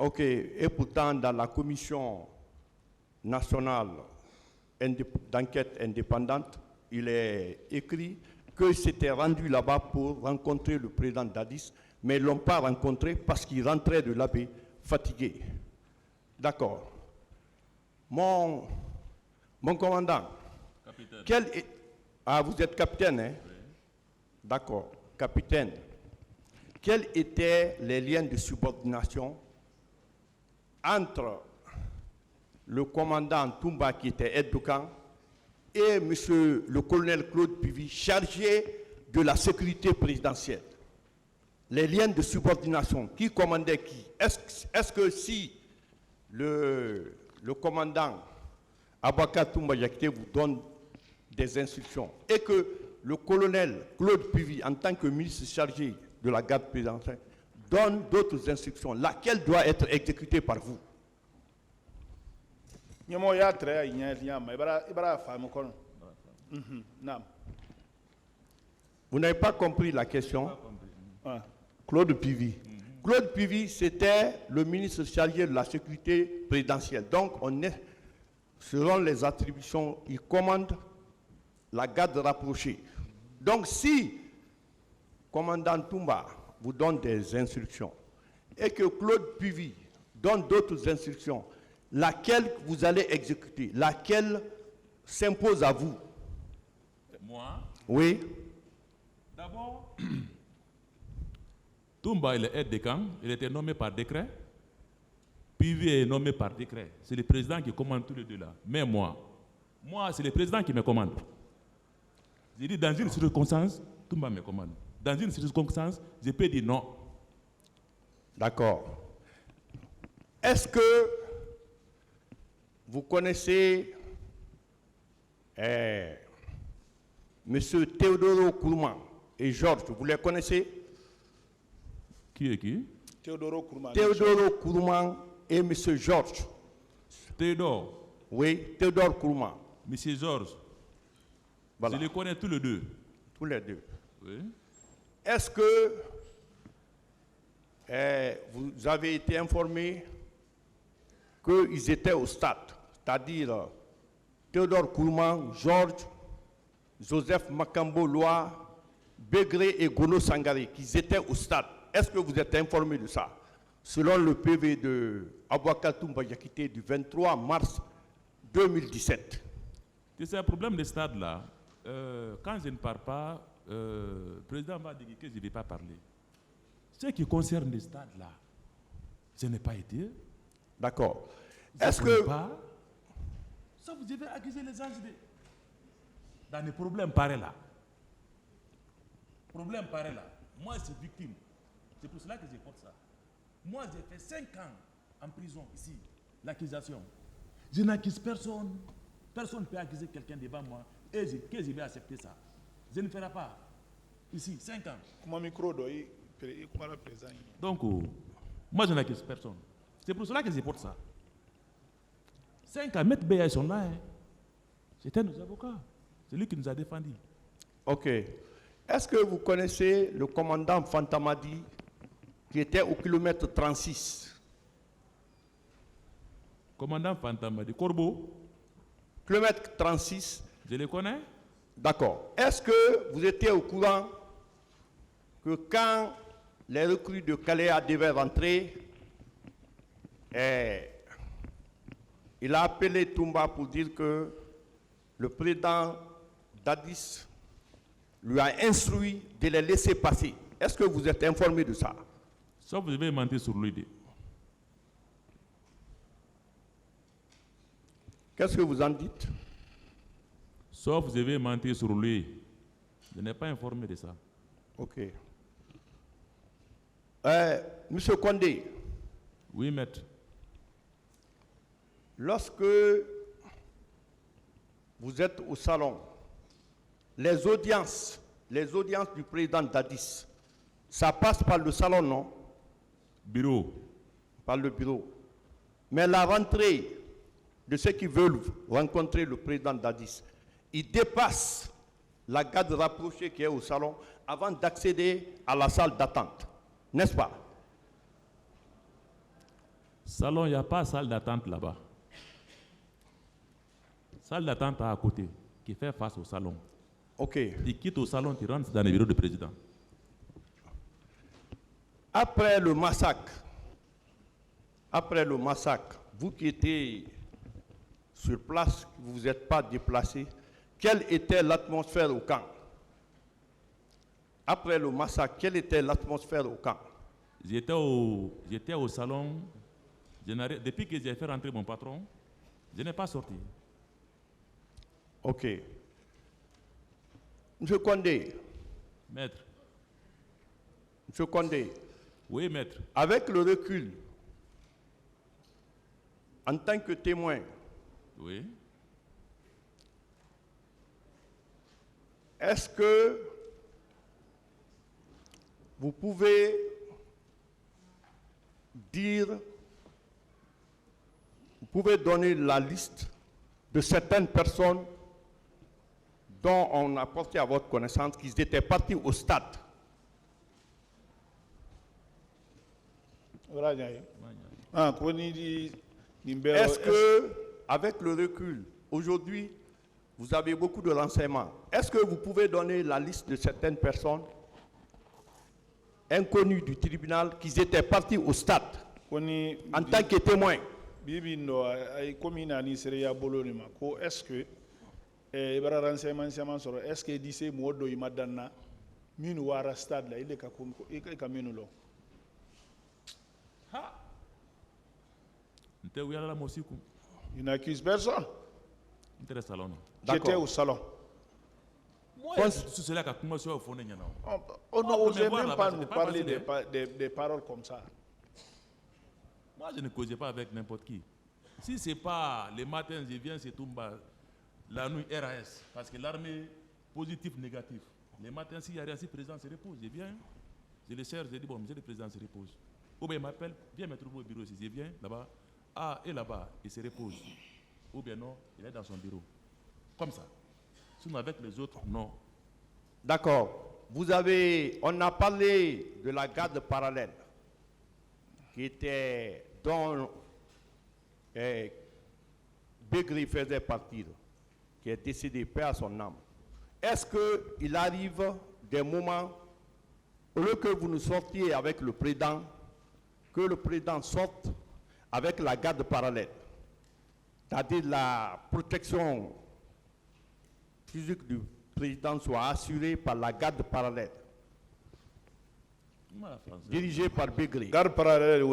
Ok, et pourtant, dans la commission nationale d'enquête indépendante, il est écrit que c'était rendu là-bas pour rencontrer le président Dadis, mais ils ne l'ont pas rencontré parce qu'il rentrait de l'AB fatigué. D'accord. Mon commandant, vous êtes capitaine, hein? Oui. D'accord, capitaine. Quels étaient les liens de subordination entre le commandant Toumba, qui était aide de camp, et monsieur le colonel Claude Pivy, chargé de la sécurité présidentielle? Les liens de subordination, qui commandait qui? Est-ce que si le commandant Abouakar Toumba Diakité vous donne des instructions et que le colonel Claude Pivy, en tant que ministre chargé de la garde présidentielle, donne d'autres instructions, laquelle doit être exécutée par vous? Vous n'avez pas compris la question? Claude Pivy. Claude Pivy, c'était le ministre chargé de la sécurité présidentielle. Donc, selon les attributions, il commande la garde rapprochée. Donc, si commandant Toumba vous donne des instructions et que Claude Pivy donne d'autres instructions, laquelle vous allez exécuter? Laquelle s'impose à vous? Moi? Oui. D'abord, Toumba, il est aide de camp, il était nommé par décret. Pivy est nommé par décret. C'est le président qui commande tous les deux là. Mais moi, c'est le président qui me commande. J'ai dit, dans une circonstance, Toumba me commande. Dans une circonstance, je peux dire non. D'accord. Est-ce que vous connaissez M. Théodoro Kourouman et Georges? Vous les connaissez? Qui est qui? Théodoro Kourouman et M. Georges. Théodore? Oui, Théodore Kourouman. M. Georges? Voilà. Je les connais tous les deux. Tous les deux. Oui. Est-ce que vous avez été informé qu'ils étaient au stade? C'est-à-dire Théodore Kourouman, Georges, Joseph Makambo Loa, Begré et Gono Sangare, qu'ils étaient au stade. Est-ce que vous êtes informé de ça? Selon le PV de Abouakar Toumba Diakité du 23 mars 2017. C'est un problème de stade là. Quand je ne parle pas, le président va dire que je ne vais pas parler. Ce qui concerne les stades là, je n'ai pas été. D'accord. Est-ce que... Pas, ça vous devez accuser les gens dans des problèmes pareils là. Problème pareil là. Moi, je suis victime. C'est pour cela que je porte ça. Moi, j'ai fait 5 ans en prison ici. L'accusation. Je n'accuse personne. Personne ne peut accuser quelqu'un devant moi. Et que je vais accepter ça. Je ne ferai pas. Ici, 5 ans. Donc, moi, je n'accuse personne. C'est pour cela que je porte ça. 5 ans, Maître Béa, ils sont là. Hein. C'était nos avocats. C'est lui qui nous a défendus. Ok. Est-ce que vous connaissez le commandant Fantamadi qui était au kilomètre 36? Commandant Fantamadi, Corbeau? Kilomètre 36. Je le connais. D'accord. Est-ce que vous étiez au courant que quand les recrues de Calais devaient rentrer, il a appelé Toumba pour dire que le président Dadis lui a instruit de les laisser passer? Est-ce que vous êtes informé de ça? Sauf que je vais mentir sur lui. Qu'est-ce que vous en dites? Sauf que je vais mentir sur lui. Je n'ai pas informé de ça. Ok. Monsieur Condé. Oui, maître. Lorsque vous êtes au salon, les audiences du président Dadis, ça passe par le salon, non? Bureau. Par le bureau. Mais la rentrée de ceux qui veulent rencontrer le président Dadis, ils dépassent la garde rapprochée qui est au salon avant d'accéder à la salle d'attente. N'est-ce pas? Salon, il n'y a pas salle d'attente là-bas. Salle d'attente à côté, qui fait face au salon. Ok. Tu quittes au salon, tu rentres dans le bureau du président. Après le massacre, vous qui étiez sur place, vous ne vous êtes pas déplacé, quelle était l'atmosphère au camp? Après le massacre, quelle était l'atmosphère au camp? J'étais au salon. Depuis que j'ai fait rentrer mon patron, je n'ai pas sorti. Ok. Monsieur Condé. Maître. Monsieur Condé. Oui, maître. Avec le recul, en tant que témoin, Oui. est-ce que vous pouvez donner la liste de certaines personnes dont on a porté à votre connaissance qu'ils étaient partis au stade? Est-ce que, avec le recul, aujourd'hui, vous avez beaucoup de renseignements, est-ce que vous pouvez donner la liste de certaines personnes inconnues du tribunal qui étaient partis au stade en tant que témoins? Est-ce que est-ce que d'ici modo imadana minu wara stade là il est ka minu lo Il n'accuse personne. J'étais au salon. Moi, on n'osait même pas nous parler des paroles comme ça. Moi, je ne causais pas avec n'importe qui. Si ce n'est pas les matins, je viens, c'est Toumba, la nuit RAS, parce que l'armée, positif, négatif. Les matins, s'il y a rien, si le président se repose, je viens, je le sers, je dis, bon, monsieur le président se repose. Ou bien il m'appelle, viens me trouver au bureau, si je viens, là-bas, et là-bas, il se repose. Ou bien non, il est dans son bureau. Comme ça. Sinon, avec les autres, non. D'accord. On a parlé de la garde parallèle, dont Begri faisait partie, qui est décédé, paix à son âme. Est-ce qu'il arrive des moments, au lieu que vous nous sortiez avec le président, que le président sorte avec la garde parallèle, c'est-à-dire la protection physique du président soit assurée par la garde parallèle, dirigée par Begri. Garde parallèle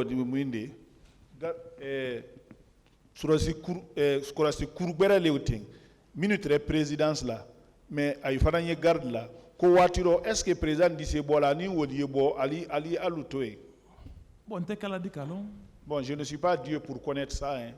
surasi kurbera leuting minute présidence là mais ay faranye garde là ko watiro est-ce que président dise bolani wodi bo ali alutoé. Bon, Bon, je ne suis pas Dieu pour connaître ça, hein.